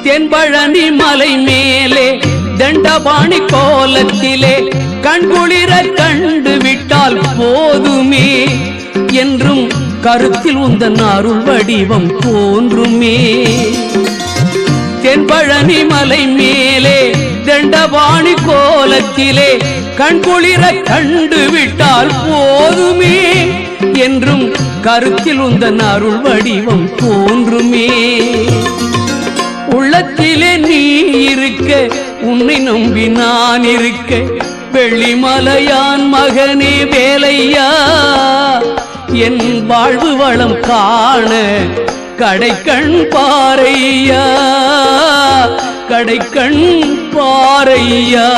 தென்பழனி மலை மேலே தண்டபாணி கோலத்திலே கண்குளிர கண்டு விட்டால் போதுமே என்றும் கருத்தில் உந்தன் அருள் வடிவம் தோன்றுமே. தென்பழனி மலை மேலே தண்டபாணி கோலத்திலே கண்குளிர கண்டு விட்டால் போதுமே என்றும் கருத்தில் உந்தன் அருள் வடிவம் தோன்றுமே. உள்ளத்திலே நீ இருக்க உன்னை நம்பி நான் இருக்க வெள்ளிமலையான் மகனே வேலையா என் வாழ்வு வளம் காண கடைக்கண் பாரையா கடைக்கண் பாரையா.